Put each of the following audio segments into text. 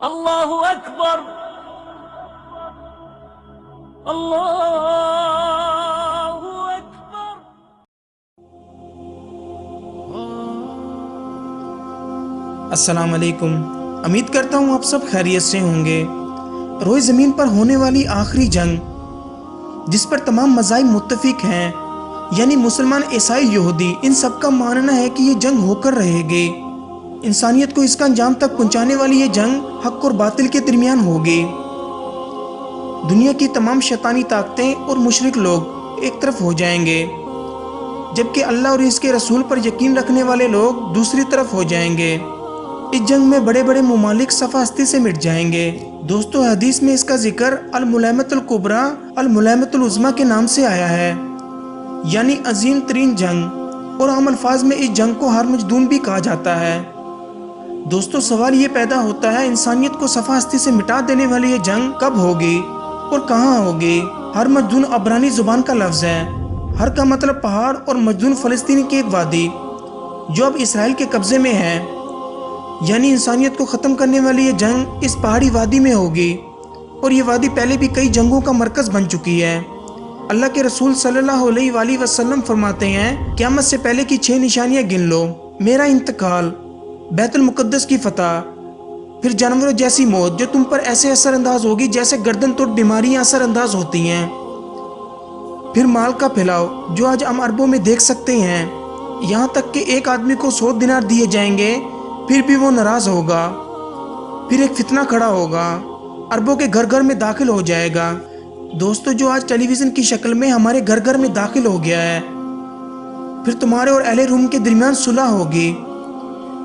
اللہ اکبر اللہ اکبر۔ السلام علیکم، امید کرتا ہوں آپ سب خیریت سے ہوں گے۔ روئے زمین پر ہونے والی آخری جنگ جس پر تمام مذاہب متفق ہیں، یعنی مسلمان، عیسائی، یہودی، ان سب کا ماننا ہے کہ یہ جنگ ہو کر رہے گی۔ انسانیت کو اس کا انجام تک پہنچانے والی یہ جنگ حق اور باطل کے درمیان ہوگی۔ دنیا کی تمام شیطانی طاقتیں اور مشرک لوگ ایک طرف ہو جائیں گے، جبکہ اللہ اور اس کے رسول پر یقین رکھنے والے لوگ دوسری طرف ہو جائیں گے۔ اس جنگ میں بڑے بڑے ممالک صفحہ ہستی سے مٹ جائیں گے۔ دوستو، حدیث میں اس کا ذکر الملحمۃ الکبریٰ، الملحمۃ العظمیٰ کے نام سے آیا ہے، یعنی عظیم ترین جنگ، اور عام الفاظ میں اس جنگ کو ہرمجدون بھی کہا جاتا ہے۔ دوستو، سوال یہ پیدا ہوتا ہے، انسانیت کو صفحہ ہستی سے مٹا دینے والی یہ جنگ کب ہوگی اور کہاں ہوگی؟ ہرمجدون عبرانی زبان کا لفظ ہے۔ ہر کا مطلب پہاڑ، اور مجدون فلسطین کی ایک وادی جو اب اسرائیل کے قبضے میں ہے، یعنی انسانیت کو ختم کرنے والی یہ جنگ اس پہاڑی وادی میں ہوگی، اور یہ وادی پہلے بھی کئی جنگوں کا مرکز بن چکی ہے۔ اللہ کے رسول صلی اللہ علیہ وآلہ وسلم فرماتے ہیں، قیامت سے پہلے کی 6 نشانیاں گن لو: میرا انتقال، بیت المقدس کی فتح، پھر جانوروں جیسی موت جو تم پر ایسے اثر انداز ہوگی جیسے گردن توڑ بیماریاں اثر انداز ہوتی ہیں، پھر مال کا پھیلاؤ جو آج ہم اربوں میں دیکھ سکتے ہیں، یہاں تک کہ ایک آدمی کو 100 دینار دیے جائیں گے پھر بھی وہ ناراض ہوگا، پھر ایک فتنہ کھڑا ہوگا، اربوں کے گھر گھر میں داخل ہو جائے گا۔ دوستو، جو آج ٹیلی ویژن کی شکل میں ہمارے گھر گھر میں داخل ہو گیا ہے، پھر تمہارے اور اہل روم کے درمیان صلح ہوگی،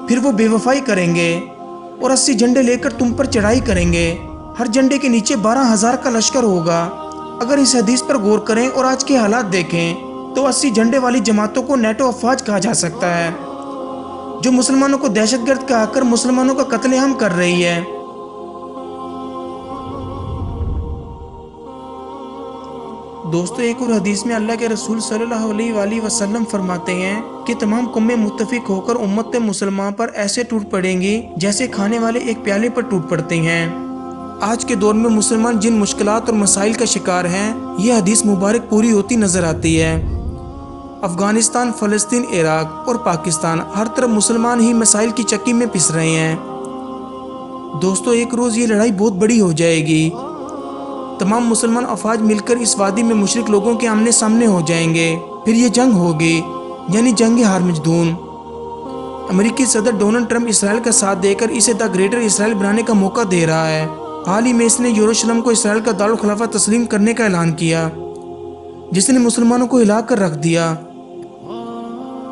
پھر وہ بے وفائی کریں گے اور 80 جھنڈے لے کر تم پر چڑھائی کریں گے، ہر جھنڈے کے نیچے 12,000 کا لشکر ہوگا۔ اگر اس حدیث پر غور کریں اور آج کے حالات دیکھیں تو 80 جھنڈے والی جماعتوں کو نیٹو افواج کہا جا سکتا ہے، جو مسلمانوں کو دہشت گرد کہا کر مسلمانوں کا قتل عام کر رہی ہے۔ دوستو، ایک اور حدیث میں اللہ کے رسول صلی اللہ علیہ وآلہ وسلم فرماتے ہیں کہ تمام قومیں متفق ہو کر امت مسلمہ پر ایسے ٹوٹ پڑیں گی جیسے کھانے والے ایک پیالے پر ٹوٹ پڑتے ہیں۔ آج کے دور میں مسلمان جن مشکلات اور مسائل کا شکار ہیں، یہ حدیث مبارک پوری ہوتی نظر آتی ہے۔ افغانستان، فلسطین، عراق اور پاکستان، ہر طرف مسلمان ہی مسائل کی چکی میں پس رہے ہیں۔ دوستو، ایک روز یہ لڑائی بہت بڑی ہو جائے گی، تمام مسلمان افواج مل کر اس وادی میں مشرک لوگوں کے آمنے سامنے ہو جائیں گے، پھر یہ جنگ ہوگی، یعنی جنگ ہرمجدون۔ امریکی صدر ڈونلڈ ٹرمپ اسرائیل کا ساتھ دے کر اسے دا گریٹر اسرائیل بنانے کا موقع دے رہا ہے۔ حال ہی میں اس نے یروشلم کو اسرائیل کا دارالخلافہ تسلیم کرنے کا اعلان کیا، جس نے مسلمانوں کو ہلا کر رکھ دیا،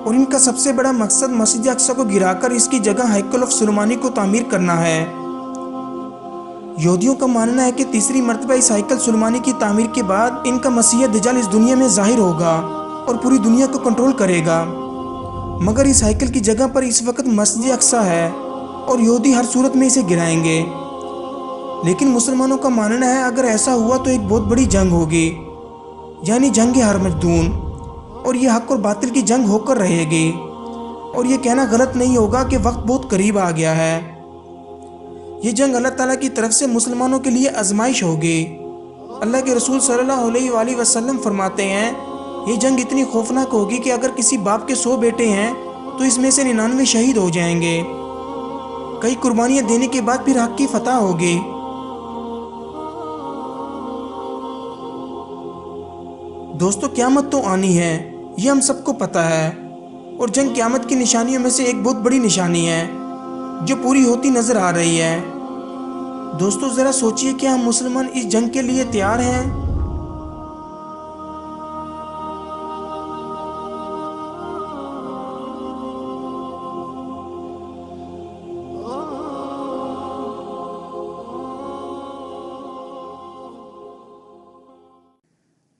اور ان کا سب سے بڑا مقصد مسجد اقصی کو گرا کر اس کی جگہ ہیکل آف سلیمانی کو تعمیر کرنا ہے۔ یہودیوں کا ماننا ہے کہ تیسری مرتبہ اس ہیکل سلیمانی کی تعمیر کے بعد ان کا مسیح دجال اس دنیا میں ظاہر ہوگا اور پوری دنیا کو کنٹرول کرے گا، مگر اس ہیکل کی جگہ پر اس وقت مسجد اقصی ہے اور یہودی ہر صورت میں اسے گرائیں گے۔ لیکن مسلمانوں کا ماننا ہے اگر ایسا ہوا تو ایک بہت بڑی جنگ ہوگی، یعنی جنگ ہرمجدون، اور یہ حق اور باطل کی جنگ ہو کر رہے گی، اور یہ کہنا غلط نہیں ہوگا کہ وقت بہت قریب آ گیا ہے۔ یہ جنگ اللہ تعالیٰ کی طرف سے مسلمانوں کے لیے آزمائش ہوگی۔ اللہ کے رسول صلی اللہ علیہ وآلہ وسلم فرماتے ہیں، یہ جنگ اتنی خوفناک ہوگی کہ اگر کسی باپ کے 100 بیٹے ہیں تو اس میں سے 99 شہید ہو جائیں گے۔ کئی قربانیاں دینے کے بعد پھر حق کی فتح ہوگی۔ دوستو، قیامت تو آنی ہے، یہ ہم سب کو پتہ ہے، اور جنگ قیامت کی نشانیوں میں سے ایک بہت بڑی نشانی ہے جو پوری ہوتی نظر آ رہی ہے۔ دوستو، ذرا سوچئے، کیا ہم مسلمان اس جنگ کے لیے تیار ہیں؟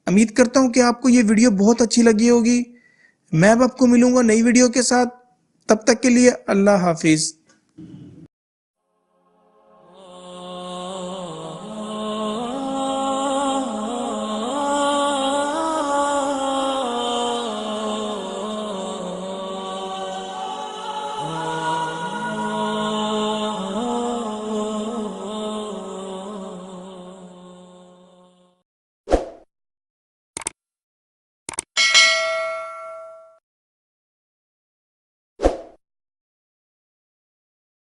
امید کرتا ہوں کہ آپ کو یہ ویڈیو بہت اچھی لگی ہوگی۔ میں اب آپ کو ملوں گا نئی ویڈیو کے ساتھ، تب تک کے لیے اللہ حافظ۔